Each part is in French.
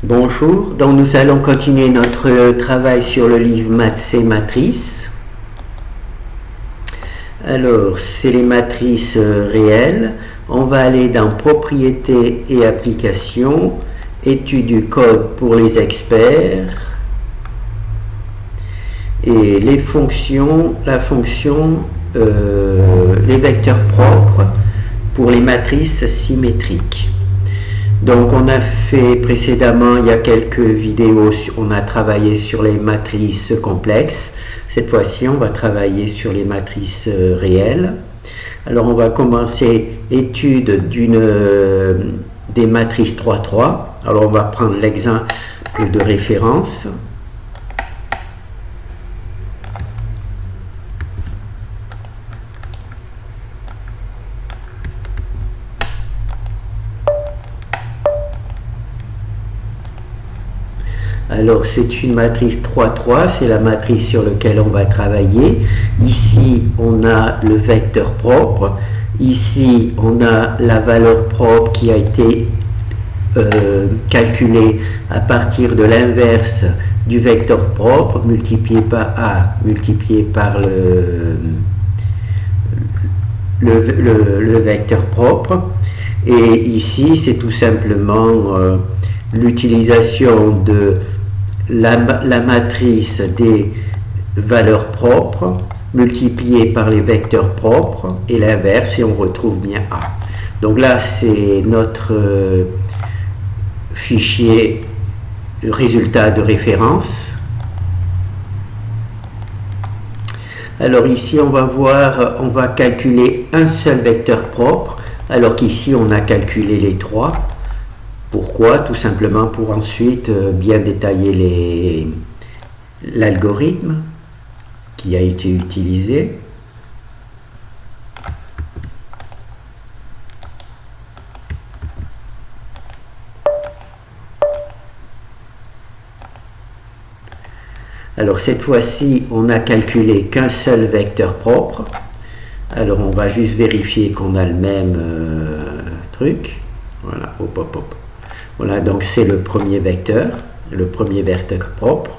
Bonjour, donc nous allons continuer notre travail sur le livre Maths et matrices. Alors, c'est les matrices réelles. On va aller dans propriétés et applications, études du code pour les experts et les fonctions, les vecteurs propres pour les matrices symétriques. Donc on a fait précédemment, il y a quelques vidéos, on a travaillé sur les matrices complexes. Cette fois-ci, on va travailler sur les matrices réelles. Alors on va commencer étude des matrices 3-3. Alors on va prendre l'exemple de référence. Alors c'est une matrice 3-3, c'est la matrice sur laquelle on va travailler. Ici on a le vecteur propre, ici on a la valeur propre qui a été calculée à partir de l'inverse du vecteur propre multiplié par A, multiplié par le vecteur propre. Et ici c'est tout simplement l'utilisation de la matrice des valeurs propres multipliée par les vecteurs propres et l'inverse, et on retrouve bien A. Donc là, c'est notre fichier résultat de référence. Alors ici, on va calculer un seul vecteur propre, alors qu'ici, on a calculé les trois. Pourquoi? Tout simplement pour ensuite bien détailler l'algorithme qui a été utilisé. Alors cette fois-ci, on n'a calculé qu'un seul vecteur propre. Alors on va juste vérifier qu'on a le même truc. Voilà, hop, hop, hop. Voilà, donc c'est le premier vecteur propre.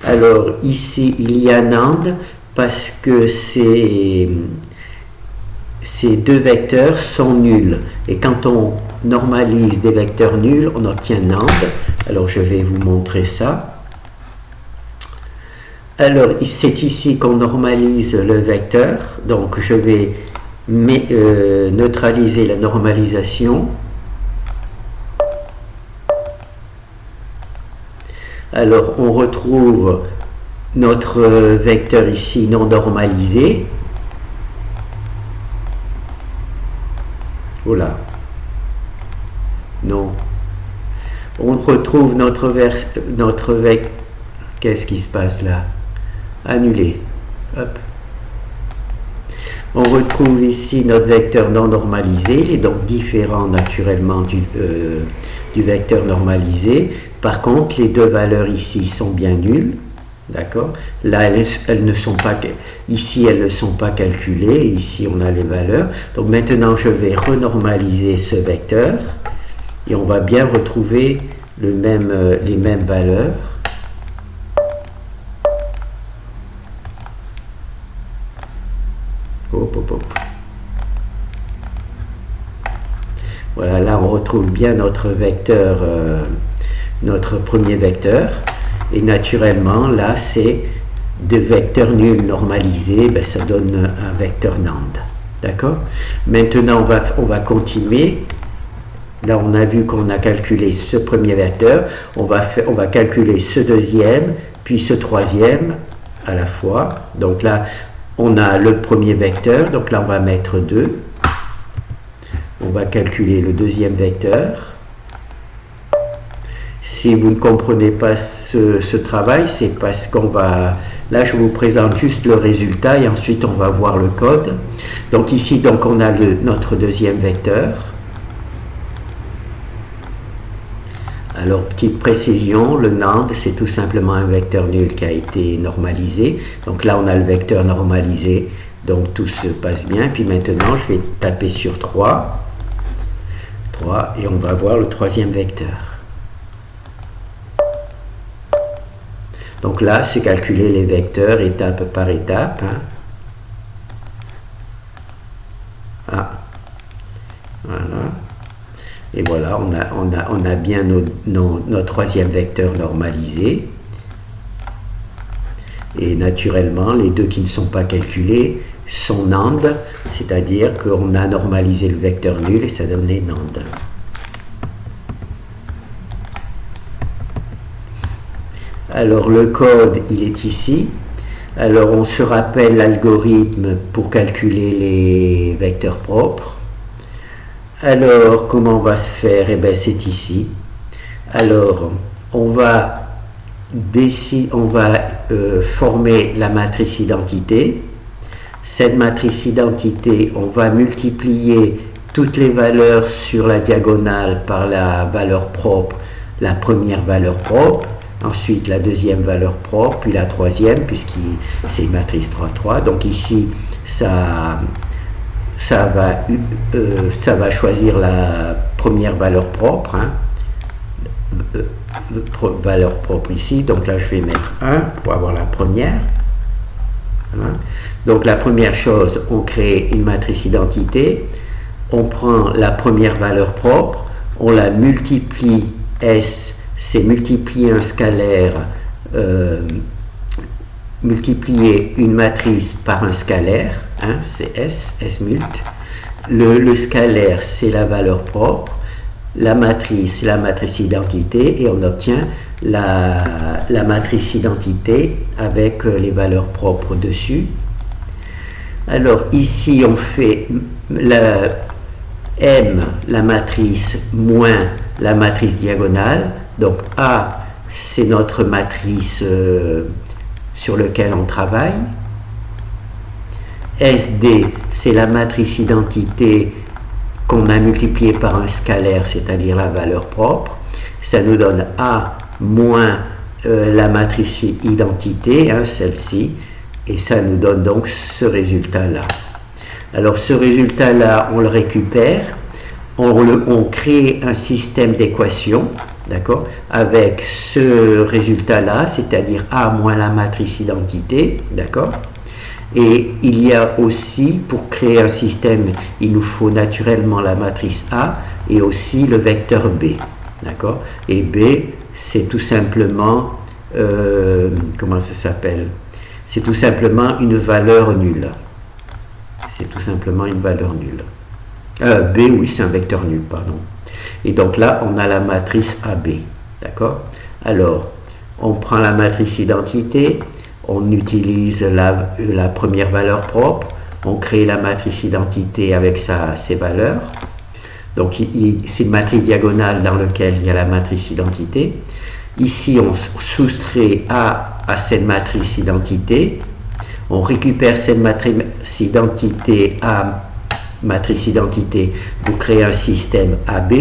Alors ici, il y a NAND parce que ces deux vecteurs sont nuls. Et quand on normalise des vecteurs nuls, on obtient NAND. Alors je vais vous montrer ça. Alors c'est ici qu'on normalise le vecteur. Donc je vais neutraliser la normalisation. Alors, on retrouve notre vecteur ici non normalisé. Voilà. Non. On retrouve notre vecteur. Qu'est-ce qui se passe là? Annulé. Hop. On retrouve ici notre vecteur non normalisé. Il est donc différent naturellement du vecteur normalisé. Par contre, les deux valeurs ici sont bien nulles, d'accord? Là, elles ne sont pas, ici, elles ne sont pas calculées, ici, on a les valeurs. Donc maintenant, je vais renormaliser ce vecteur et on va bien retrouver les mêmes valeurs. Hop, hop, hop. Voilà, là, on retrouve bien notre vecteur. Notre premier vecteur, et naturellement là c'est des vecteurs nuls normalisés, ben, ça donne un vecteur NAND, d'accord? Maintenant on va continuer. Là on a vu qu'on a calculé ce premier vecteur, on va calculer ce deuxième puis ce troisième à la fois. Donc là on a le premier vecteur, donc là on va mettre 2, on va calculer le deuxième vecteur. Si vous ne comprenez pas ce travail, c'est parce qu'on va... Là, je vous présente juste le résultat et ensuite on va voir le code. Donc ici, donc, on a notre deuxième vecteur. Alors, petite précision, le NAND, c'est tout simplement un vecteur nul qui a été normalisé. Donc là, on a le vecteur normalisé, donc tout se passe bien. Puis maintenant, je vais taper sur 3 et on va voir le troisième vecteur. Donc là, c'est calculer les vecteurs étape par étape. Hein. Ah, voilà. Et voilà, on a bien notre troisième vecteur normalisé. Et naturellement, les deux qui ne sont pas calculés sont NAND, c'est-à-dire qu'on a normalisé le vecteur nul et ça donne les NAND. Alors le code, il est ici. Alors on se rappelle l'algorithme pour calculer les vecteurs propres. Alors comment on va se faire? Eh bien c'est ici. Alors on va former la matrice identité. Cette matrice identité, on va multiplier toutes les valeurs sur la diagonale par la valeur propre, la première valeur propre, ensuite la deuxième valeur propre, puis la troisième, puisque c'est une matrice 3-3. Donc ici, ça va choisir la première valeur propre, hein. Valeur propre ici, donc là je vais mettre 1 pour avoir la première. Voilà. Donc la première chose, on crée une matrice identité, on prend la première valeur propre, on la multiplie, S c'est multiplier un scalaire, multiplier une matrice par un scalaire, hein, c'est S mult. Le scalaire c'est la valeur propre, la matrice identité, et on obtient la matrice identité avec les valeurs propres dessus. Alors ici on fait M, la matrice, moins la matrice diagonale. Donc A, c'est notre matrice sur laquelle on travaille. SD, c'est la matrice identité qu'on a multipliée par un scalaire, c'est-à-dire la valeur propre. Ça nous donne A moins la matrice identité, hein, celle-ci, et ça nous donne donc ce résultat-là. Alors ce résultat-là, on le récupère, on crée un système d'équations, d'accord, avec ce résultat-là, c'est-à-dire A moins la matrice identité, d'accord. Et il y a aussi, pour créer un système, il nous faut naturellement la matrice A et aussi le vecteur B, d'accord. Et B, c'est tout simplement, comment ça s'appelle? C'est tout simplement une valeur nulle. C'est tout simplement une valeur nulle. B, oui, c'est un vecteur nul, pardon. Et donc là, on a la matrice AB, d'accord. Alors, on prend la matrice identité, on utilise la première valeur propre, on crée la matrice identité avec ses valeurs. Donc, c'est une matrice diagonale dans laquelle il y a la matrice identité. Ici, on soustrait A à cette matrice identité. On récupère cette matrice identité A, matrice identité, pour créer un système AB.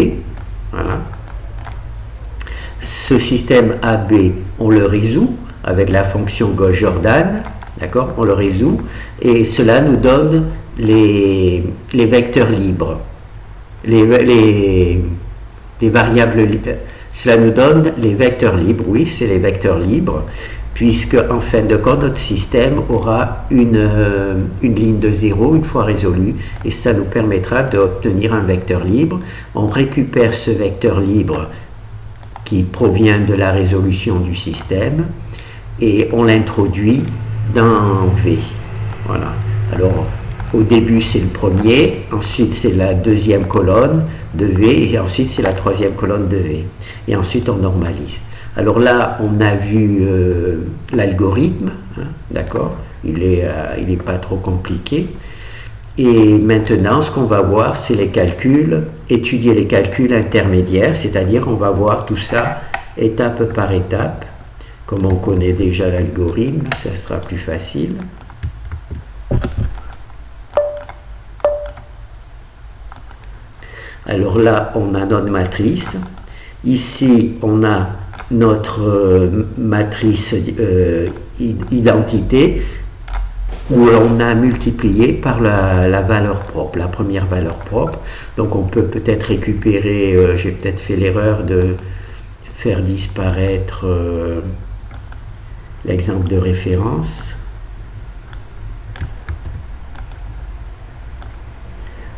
Voilà. Ce système AB, on le résout avec la fonction Gauss-Jordan, d'accord, on le résout, et cela nous donne les vecteurs libres, les variables libres. Cela nous donne les vecteurs libres, oui, c'est les vecteurs libres, puisque en fin de compte, notre système aura une ligne de 0 une fois résolue, et ça nous permettra d'obtenir un vecteur libre. On récupère ce vecteur libre qui provient de la résolution du système, et on l'introduit dans V. Voilà. Alors, au début, c'est le premier, ensuite, c'est la deuxième colonne de V, et ensuite, c'est la troisième colonne de V. Et ensuite, on normalise. Alors là, on a vu l'algorithme, hein, d'accord, il est pas trop compliqué. Et maintenant, ce qu'on va voir, c'est les calculs, étudier les calculs intermédiaires, c'est-à-dire on va voir tout ça étape par étape. Comme on connaît déjà l'algorithme, ça sera plus facile. Alors là, on a notre matrice. Ici, on a notre matrice identité, où on a multiplié par la valeur propre, la première valeur propre. Donc on peut peut-être récupérer, j'ai peut-être fait l'erreur de faire disparaître l'exemple de référence.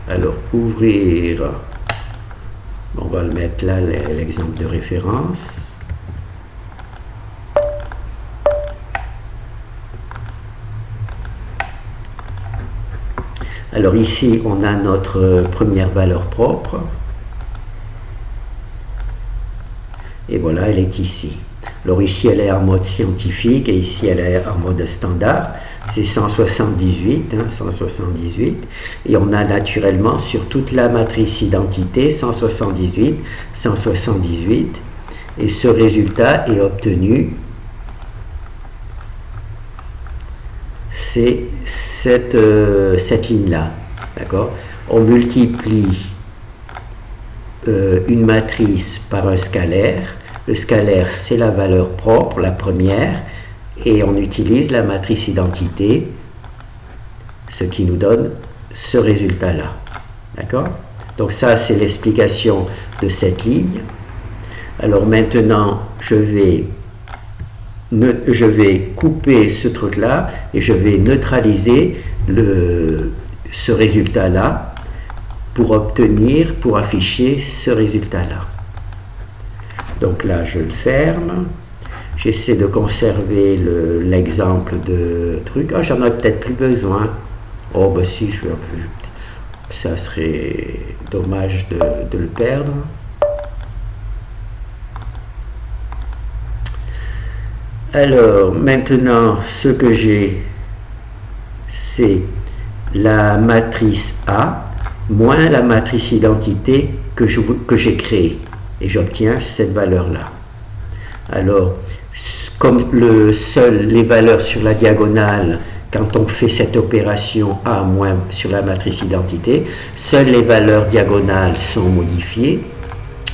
Alors, ouvrir, on va le mettre là, l'exemple de référence. Alors ici, on a notre première valeur propre. Et voilà, elle est ici. Alors ici, elle est en mode scientifique et ici, elle est en mode standard. C'est 178, 178. Et on a naturellement sur toute la matrice identité 178, 178. Et ce résultat est obtenu. C'est cette ligne-là. D'accord? On multiplie une matrice par un scalaire. Le scalaire, c'est la valeur propre, la première, et on utilise la matrice identité, ce qui nous donne ce résultat-là. D'accord? Donc ça, c'est l'explication de cette ligne. Alors maintenant, je vais couper ce truc-là et je vais neutraliser ce résultat-là pour afficher ce résultat-là. Donc là, je le ferme. J'essaie de conserver l'exemple de truc. Ah, j'en ai peut-être plus besoin. Oh, bah si, ça serait dommage de le perdre. Alors, maintenant, ce que j'ai, c'est la matrice A moins la matrice identité que j'ai créée. Et j'obtiens cette valeur-là. Alors, comme les valeurs sur la diagonale, quand on fait cette opération A moins sur la matrice identité, seules les valeurs diagonales sont modifiées.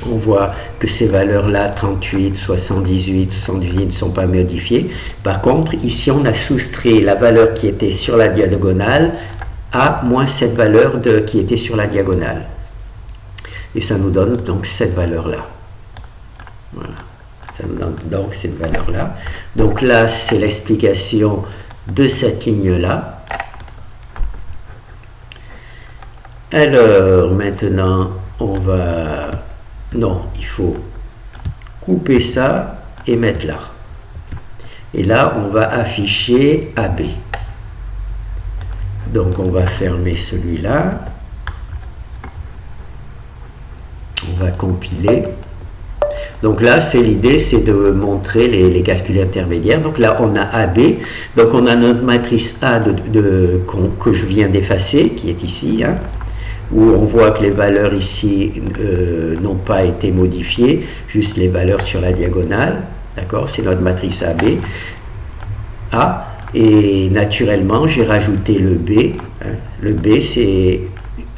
On voit que ces valeurs-là, 38, 78, 78, ne sont pas modifiées. Par contre, ici, on a soustrait la valeur qui était sur la diagonale A moins cette valeur qui était sur la diagonale. Et ça nous donne donc cette valeur-là. Voilà. Ça nous donne donc cette valeur-là. Donc là, c'est l'explication de cette ligne-là. Alors, maintenant, on va... Non, il faut couper ça et mettre là. Et là, on va afficher AB. Donc, on va fermer celui-là. On va compiler. Donc là, l'idée, c'est de montrer les calculs intermédiaires. Donc là, on a AB. Donc on a notre matrice A que je viens d'effacer, qui est ici, où on voit que les valeurs ici n'ont pas été modifiées, juste les valeurs sur la diagonale. D'accord? C'est notre matrice AB. A. Et naturellement, j'ai rajouté le B. Le B, c'est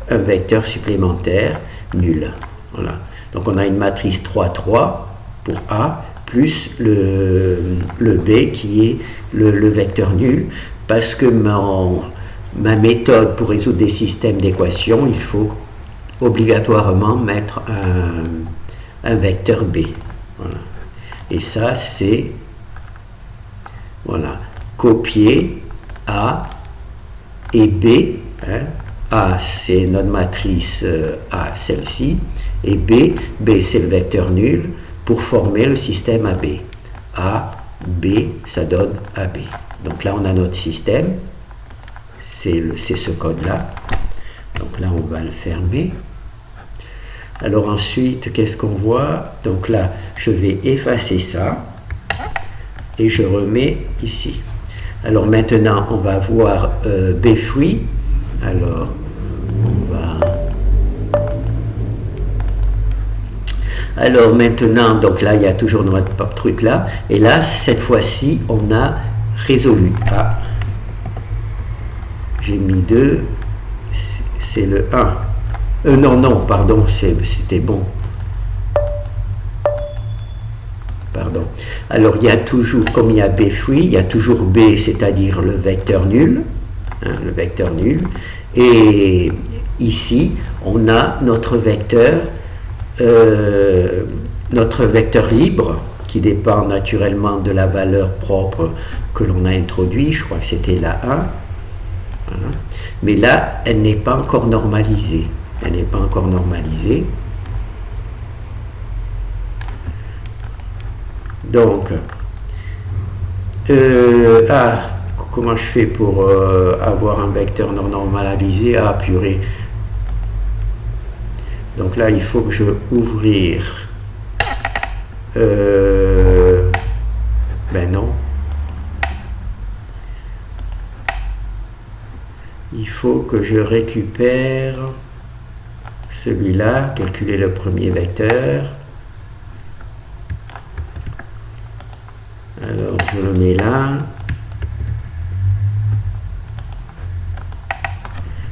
un vecteur supplémentaire nul. Voilà. Donc on a une matrice 3, 3 pour A, plus le B qui est le vecteur nul, parce que ma méthode pour résoudre des systèmes d'équations, il faut obligatoirement mettre un vecteur B. Voilà. Et ça, c'est voilà, copier A et B. A, c'est notre matrice A, celle-ci, et B c'est le vecteur nul pour former le système AB. A, B, ça donne AB. Donc là, on a notre système, c'est ce code-là. Donc là, on va le fermer. Alors ensuite, qu'est-ce qu'on voit? Donc là, je vais effacer ça et je remets ici. Alors maintenant, on va voir B-free. Alors, on va... Alors maintenant, donc là, il y a toujours notre truc là. Et là, cette fois-ci, on a résolu. Ah, j'ai mis 2. C'est le 1. Non, pardon, c'était bon. Pardon. Alors, il y a toujours, comme il y a B-free, il y a toujours B, c'est-à-dire le vecteur nul. Le vecteur nul. Et ici, on a notre vecteur libre qui dépend naturellement de la valeur propre que l'on a introduite. Je crois que c'était la 1. Voilà. Mais là, elle n'est pas encore normalisée. Elle n'est pas encore normalisée. Donc, comment je fais pour avoir un vecteur non normalisé? Ah, purée. Donc là, il faut que je ouvrir. Ben non. Il faut que je récupère celui-là, calculer le premier vecteur. Alors, je le mets là.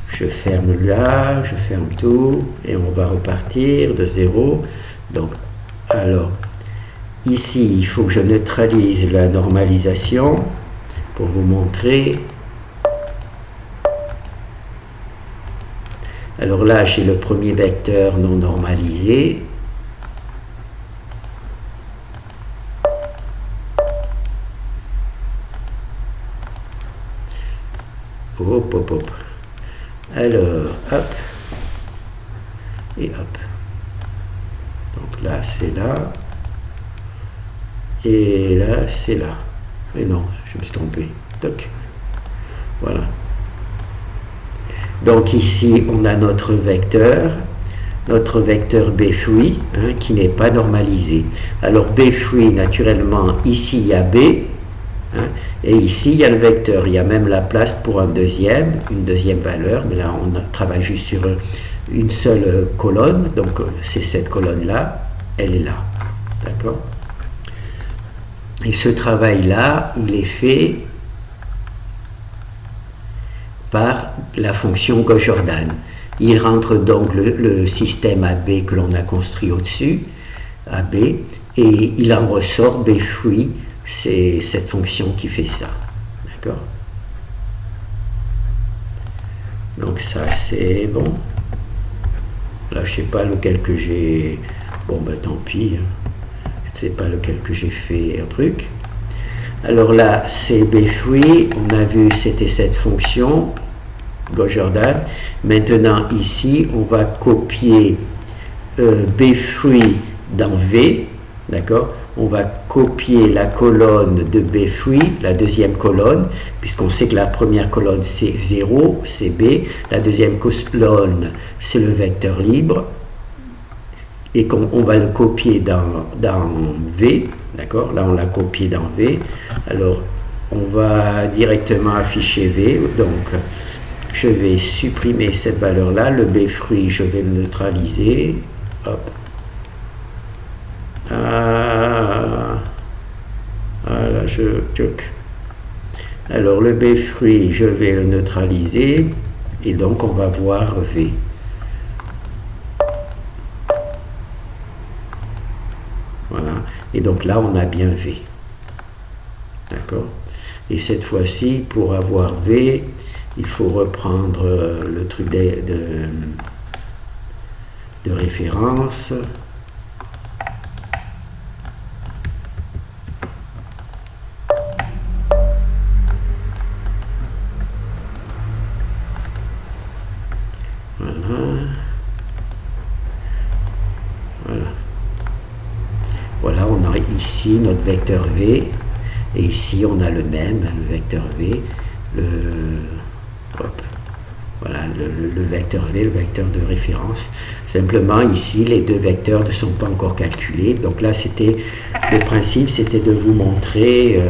Je ferme là, je ferme tout, et on va repartir de 0. Donc, alors, ici, il faut que je neutralise la normalisation pour vous montrer. Alors là, j'ai le premier vecteur non normalisé. Hop, hop, hop. Alors, hop. Et hop. Donc là, c'est là. Et là, c'est là. Et non, je me suis trompé. Toc. Voilà. Donc ici, on a notre vecteur B-free, qui n'est pas normalisé. Alors B-free, naturellement, ici, il y a B, et ici, il y a le vecteur. Il y a même la place pour une deuxième valeur, mais là, on travaille juste sur une seule colonne, donc c'est cette colonne-là, elle est là. D'accord? Et ce travail-là, il est fait par la fonction Gauss-Jordan. Il rentre donc le système AB que l'on a construit au-dessus, AB, et il en ressort B-free, c'est cette fonction qui fait ça. D'accord? Donc ça c'est bon. Là je sais pas lequel que j'ai... Bon ben tant pis, je sais pas lequel que j'ai fait un truc. Alors là, c'est B-free, on a vu c'était cette fonction, Gauss-Jordan. Maintenant ici, on va copier B-free dans V, d'accord? On va copier la colonne de B-free, la deuxième colonne, puisqu'on sait que la première colonne c'est 0, c'est B, la deuxième colonne c'est le vecteur libre, et on va le copier dans V, d'accord? Là, on l'a copié dans V. Alors, on va directement afficher V. Donc, je vais supprimer cette valeur-là. Le B-free, je vais le neutraliser. Hop. Là, alors, le B-free, je vais le neutraliser. Et donc, on va voir V. Voilà. Et donc là, on a bien V. D'accord? Et cette fois-ci, pour avoir V, il faut reprendre le truc de référence. Voilà, on a ici notre vecteur V, et ici on a le même, le vecteur V, voilà, le vecteur V, le vecteur de référence. Simplement ici, les deux vecteurs ne sont pas encore calculés. Donc là, le principe, c'était de vous montrer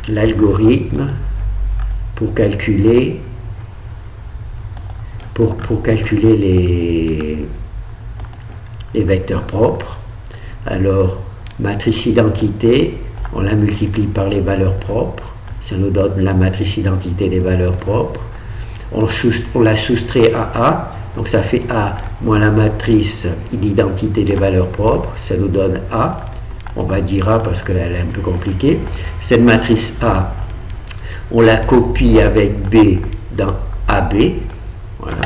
l'algorithme pour calculer les vecteurs propres. Alors, matrice identité, on la multiplie par les valeurs propres, ça nous donne la matrice identité des valeurs propres. On la soustrait à A, donc ça fait A moins la matrice d'identité des valeurs propres, ça nous donne A. On va dire A parce qu'elle est un peu compliquée. Cette matrice A, on la copie avec B dans AB. Voilà.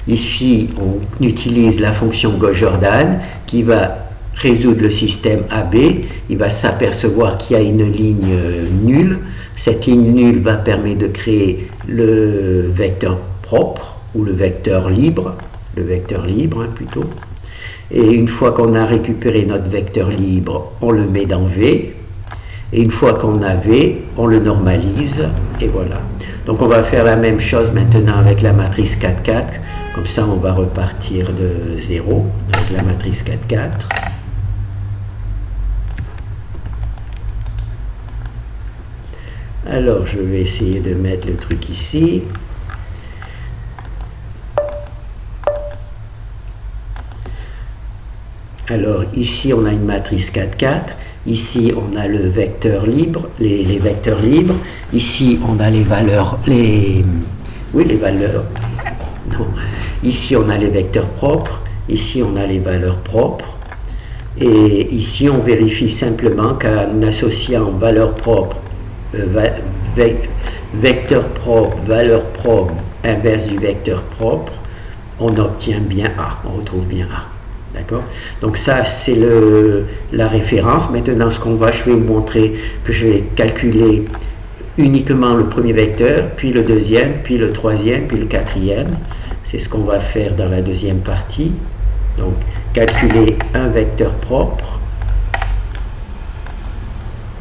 Ici, on utilise la fonction Gauss-Jordan qui va résoudre le système AB, il va s'apercevoir qu'il y a une ligne nulle. Cette ligne nulle va permettre de créer le vecteur propre ou le vecteur libre plutôt. Et une fois qu'on a récupéré notre vecteur libre, on le met dans V. Et une fois qu'on a V, on le normalise. Et voilà. Donc on va faire la même chose maintenant avec la matrice 4, 4. Comme ça, on va repartir de 0 avec la matrice 4, 4. Alors, je vais essayer de mettre le truc ici. Alors, ici, on a une matrice 4, 4. Ici, on a le vecteur libre, les vecteurs libres. Ici, on a les valeurs, les valeurs. Non. Ici, on a les vecteurs propres. Ici, on a les valeurs propres. Et ici, on vérifie simplement qu'en associant valeur propre, vecteur propre, valeur propre, inverse du vecteur propre, on obtient bien A, on retrouve bien A. D'accord? Donc ça, c'est la référence. Maintenant, je vais vous montrer que je vais calculer uniquement le premier vecteur, puis le deuxième, puis le troisième, puis le quatrième. C'est ce qu'on va faire dans la deuxième partie. Donc, calculer un vecteur propre.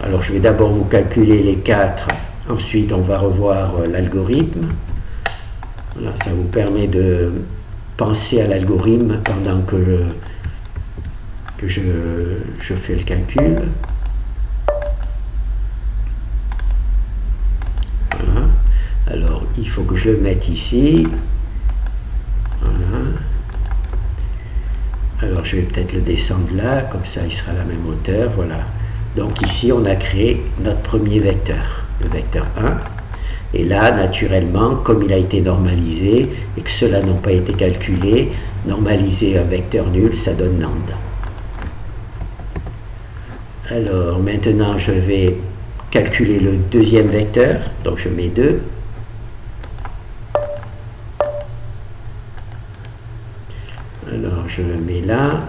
Alors, je vais d'abord vous calculer les 4. Ensuite, on va revoir l'algorithme. Voilà, ça vous permet de penser à l'algorithme pendant que je fais le calcul. Voilà. Alors, il faut que je le mette ici. Voilà. Alors, je vais peut-être le descendre là, comme ça, il sera à la même hauteur. Voilà. Donc, ici, on a créé notre premier vecteur, le vecteur 1. Et là, naturellement, comme il a été normalisé et que ceux-là n'ont pas été calculés, normaliser un vecteur nul, ça donne NAND. Alors, maintenant, je vais calculer le deuxième vecteur. Donc, je mets 2. Alors, je le mets là.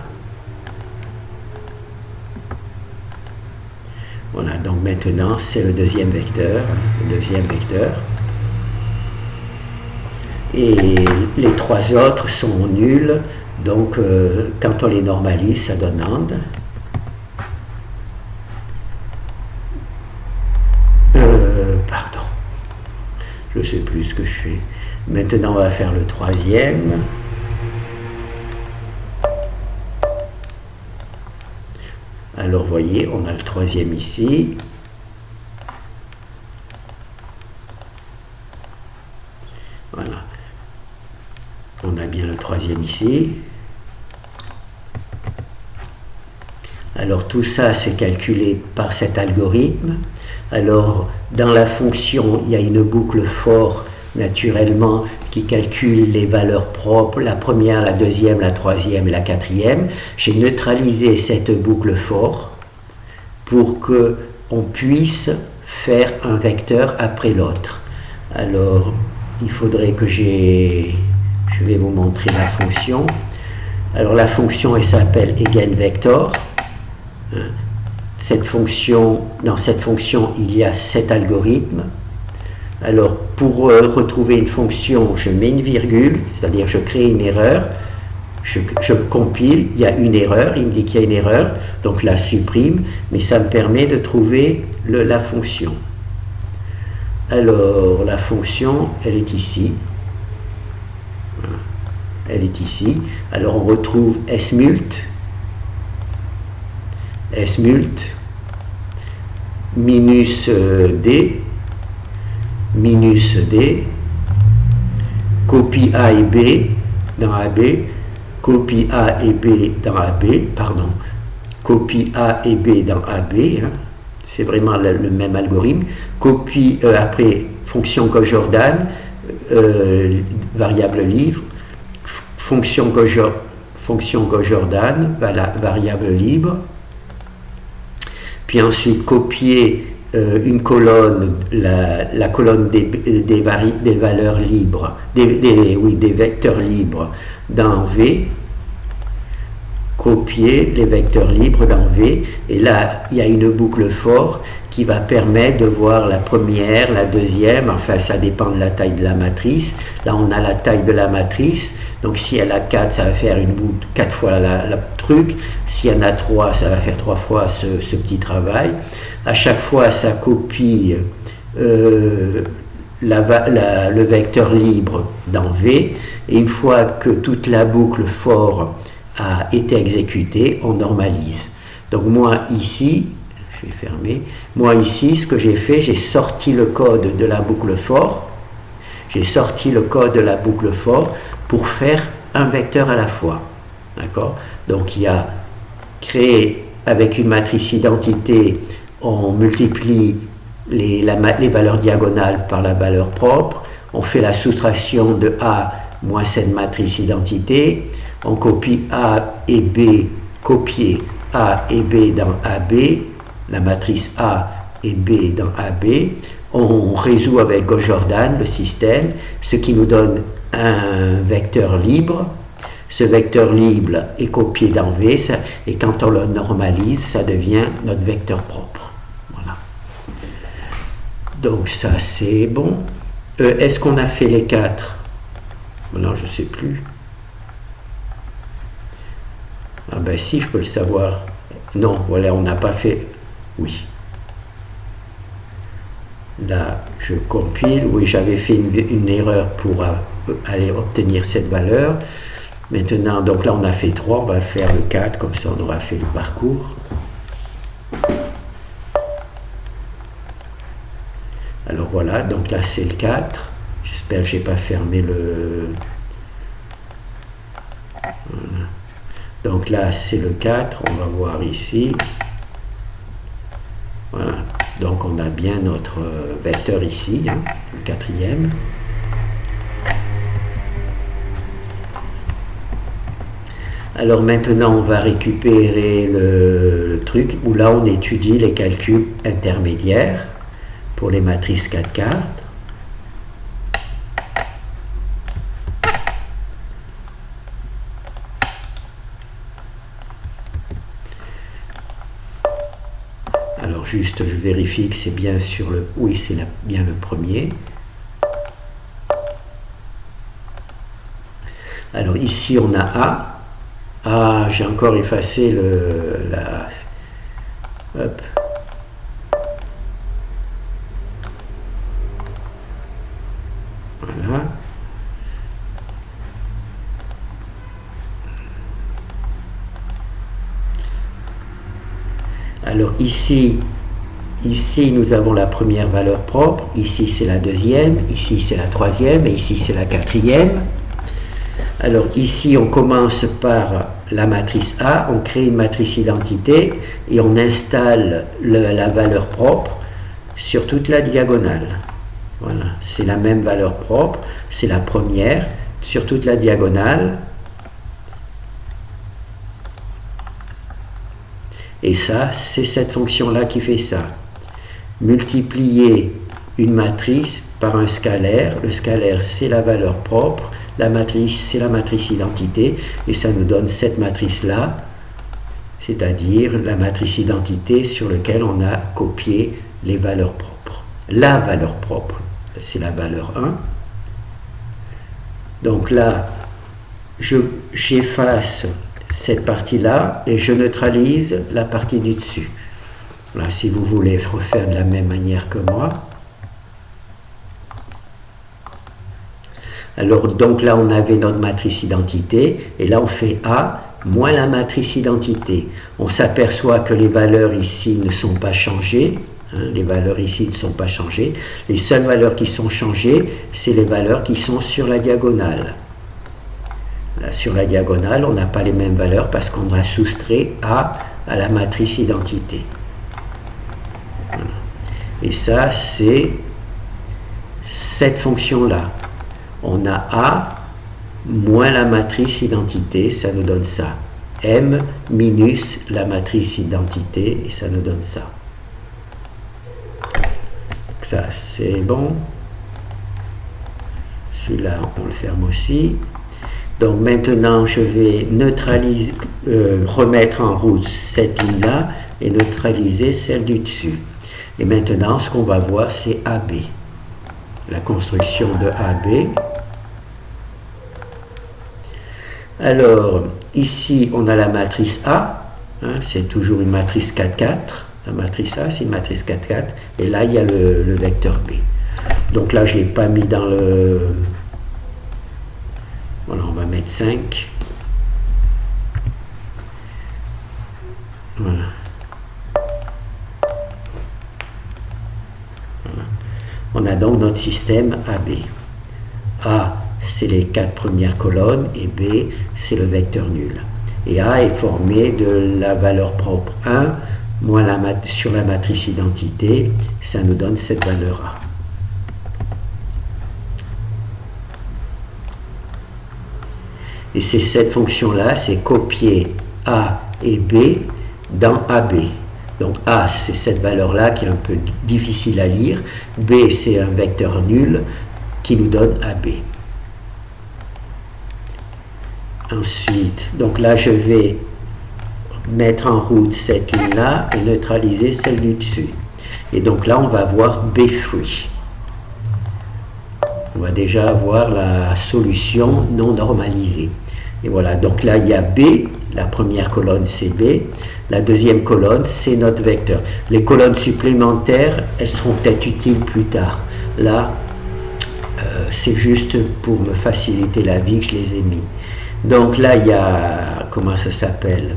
Voilà, donc maintenant, c'est le deuxième vecteur. Et les 3 autres sont nuls. Donc, quand on les normalise, ça donne NAND. Pardon. Je ne sais plus ce que je fais. Maintenant, on va faire le troisième. Alors, vous voyez, on a le troisième ici. Voilà. On a bien le troisième ici. Alors, tout ça, c'est calculé par cet algorithme. Alors, dans la fonction, il y a une boucle for, naturellement, qui calcule les valeurs propres, la première, la deuxième, la troisième et la quatrième. J'ai neutralisé cette boucle for pour qu'on puisse faire un vecteur après l'autre. Alors, il faudrait que je vais vous montrer la fonction. Alors, la fonction, elle s'appelle eigenvector. Dans cette fonction, il y a cet algorithme. Alors, pour retrouver une fonction, je mets une virgule, c'est-à-dire je crée une erreur, je compile, il y a une erreur, il me dit qu'il y a une erreur, donc je la supprime, mais ça me permet de trouver la fonction. Alors, la fonction, elle est ici. Voilà. Elle est ici. Alors, on retrouve smult minus d, copie A et B dans AB, copie A et B dans AB, pardon, copie A et B dans AB, hein. C'est vraiment le même algorithme, copie après fonction Gauss-Jordan, variable libre, fonction Gauss-Jordan, variable libre, puis ensuite copier une colonne, la colonne des valeurs libres, des vecteurs libres dans V, copier les vecteurs libres dans V. Et là, il y a une boucle for qui va permettre de voir la première, la deuxième, enfin ça dépend de la taille de la matrice. Là, on a la taille de la matrice. Donc si elle a 4, ça va faire une boucle 4 fois la truc. S'il y en a 3, ça va faire 3 fois ce petit travail. À chaque fois, ça copie le vecteur libre dans V. Et une fois que toute la boucle for a été exécutée, on normalise. Donc moi ici, je vais fermer, moi ici, ce que j'ai fait, j'ai sorti le code de la boucle for. J'ai sorti le code de la boucle for pour faire un vecteur à la fois. D'accord? Donc il y a créé avec une matrice identité, on multiplie les valeurs diagonales par la valeur propre, on fait la soustraction de A moins cette matrice identité, on copie A et B, copier A et B dans AB, la matrice A et B dans AB, on résout avec Gauss-Jordan le système, ce qui nous donne un vecteur libre. Ce vecteur libre est copié dans V, et quand on le normalise, ça devient notre vecteur propre. Voilà. Donc ça c'est bon. Est-ce qu'on a fait les 4? Non, je ne sais plus. Ah ben si, je peux le savoir. Non, voilà, on n'a pas fait. Oui. Là, je compile. Oui, j'avais fait une erreur pour aller obtenir cette valeur. Maintenant, donc là, on a fait 3, on va faire le 4, comme ça on aura fait le parcours. Alors voilà, donc là c'est le 4. J'espère que je n'ai pas fermé le... Voilà. Donc là c'est le 4, on va voir ici. Voilà, donc on a bien notre vecteur ici, hein, le quatrième. Alors maintenant on va récupérer le truc où là on étudie les calculs intermédiaires pour les matrices 4 quarts. Alors juste je vérifie que c'est bien sur le... Oui, c'est bien le premier. Alors ici on a A. Ah, j'ai encore effacé Hop. Voilà. Alors ici nous avons la première valeur propre, ici c'est la deuxième, ici c'est la troisième et ici c'est la quatrième. Alors ici on commence par la matrice A, on crée une matrice identité et on installe la valeur propre sur toute la diagonale. Voilà, c'est la même valeur propre, c'est la première sur toute la diagonale. Et ça, c'est cette fonction-là qui fait ça. Multiplier une matrice par un scalaire. Le scalaire, c'est la valeur propre. La matrice, c'est la matrice identité. Et ça nous donne cette matrice-là, c'est-à-dire la matrice identité sur laquelle on a copié les valeurs propres. La valeur propre, c'est la valeur 1. Donc là, j'efface cette partie-là et je neutralise la partie du dessus. Là, si vous voulez refaire de la même manière que moi. Alors, donc là, on avait notre matrice identité, et là, on fait A moins la matrice identité. On s'aperçoit que les valeurs ici ne sont pas changées. Hein, les valeurs ici ne sont pas changées. Les seules valeurs qui sont changées, c'est les valeurs qui sont sur la diagonale. Là, sur la diagonale, on n'a pas les mêmes valeurs parce qu'on a soustrait A à la matrice identité. Voilà. Et ça, c'est cette fonction-là. On a A moins la matrice identité, ça nous donne ça. M minus la matrice identité, et ça nous donne ça. Donc ça, c'est bon. Celui-là, on le ferme aussi. Donc maintenant, je vais neutraliser, remettre en route cette ligne-là et neutraliser celle du dessus. Et maintenant, ce qu'on va voir, c'est AB. La construction de AB. Alors, ici, on a la matrice A. Hein, c'est toujours une matrice 4-4. La matrice A, c'est une matrice 4-4. Et là, il y a le vecteur B. Donc là, je ne l'ai pas mis dans le... Voilà, on va mettre 5. Voilà. On a donc notre système AB. A, c'est les 4 premières colonnes et B, c'est le vecteur nul. Et A est formé de la valeur propre 1 moins sur la matrice identité, ça nous donne cette valeur A. Et c'est cette fonction-là, c'est copier A et B dans AB. Donc A, c'est cette valeur-là qui est un peu difficile à lire. B, c'est un vecteur nul qui nous donne AB. Ensuite, donc là, je vais mettre en route cette ligne-là et neutraliser celle du dessus. Et donc là, on va avoir B free. On va déjà avoir la solution non normalisée. Et voilà, donc là, il y a B. La première colonne, c'est B. La deuxième colonne, c'est notre vecteur. Les colonnes supplémentaires, elles seront peut-être utiles plus tard. Là, c'est juste pour me faciliter la vie que je les ai mis. Donc là, il y a, comment ça s'appelle?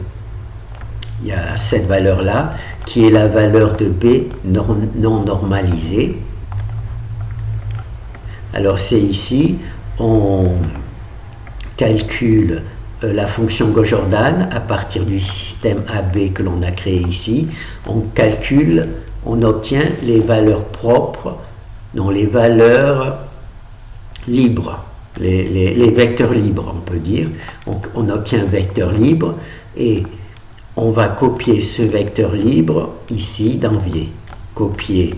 Il y a cette valeur-là, qui est la valeur de B non normalisée. Alors c'est ici, on calcule la fonction Gauss-Jordan à partir du système AB que l'on a créé ici. On calcule, on obtient les valeurs propres, non, les valeurs libres, les vecteurs libres, on peut dire. On obtient un vecteur libre et on va copier ce vecteur libre ici dans V. Copier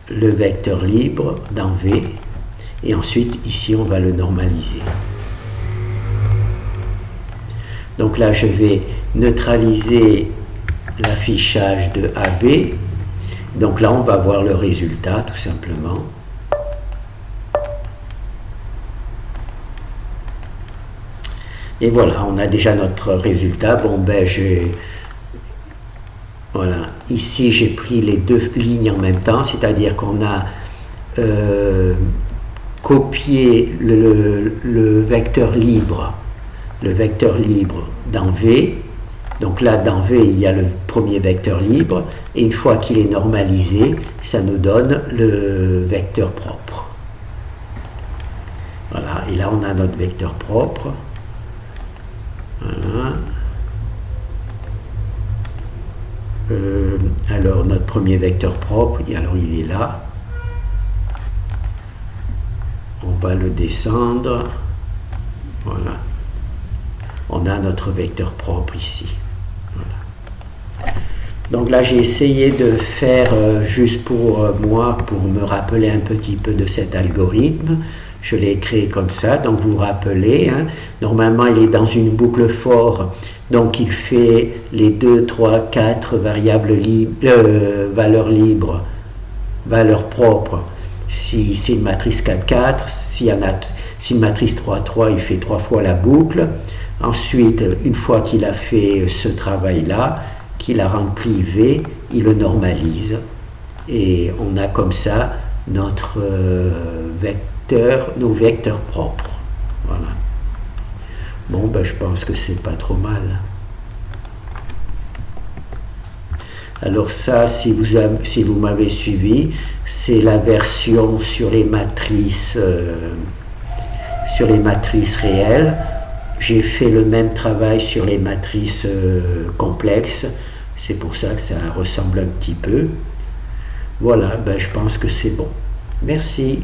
le vecteur libre dans V et ensuite ici on va le normaliser. Donc là, je vais neutraliser l'affichage de AB. Donc là, on va voir le résultat, tout simplement. Et voilà, on a déjà notre résultat. Bon, ben, voilà. Ici, j'ai pris les deux lignes en même temps, c'est-à-dire qu'on a copié le vecteur libre. Le vecteur libre dans V. Donc là, dans V, il y a le premier vecteur libre. Et une fois qu'il est normalisé, ça nous donne le vecteur propre. Voilà. Et là, on a notre vecteur propre. Voilà. Alors, notre premier vecteur propre, alors il est là. On va le descendre. Voilà. On a notre vecteur propre ici. Voilà. Donc là, j'ai essayé de faire juste pour moi, pour me rappeler un petit peu de cet algorithme. Je l'ai créé comme ça, donc vous vous rappelez. Hein, normalement, il est dans une boucle for, donc il fait les 2, 3, 4 variables valeurs libres, valeurs propres. Si c'est une matrice 4-4, si une matrice 3-3, il fait 3 fois la boucle. Ensuite, une fois qu'il a fait ce travail-là, qu'il a rempli V, il le normalise. Et on a comme ça notre nos vecteurs propres. Voilà. Bon, ben, je pense que c'est pas trop mal. Alors ça, si vous m'avez suivi, c'est la version sur les matrices réelles. J'ai fait le même travail sur les matrices complexes. C'est pour ça que ça ressemble un petit peu. Voilà, ben, je pense que c'est bon. Merci.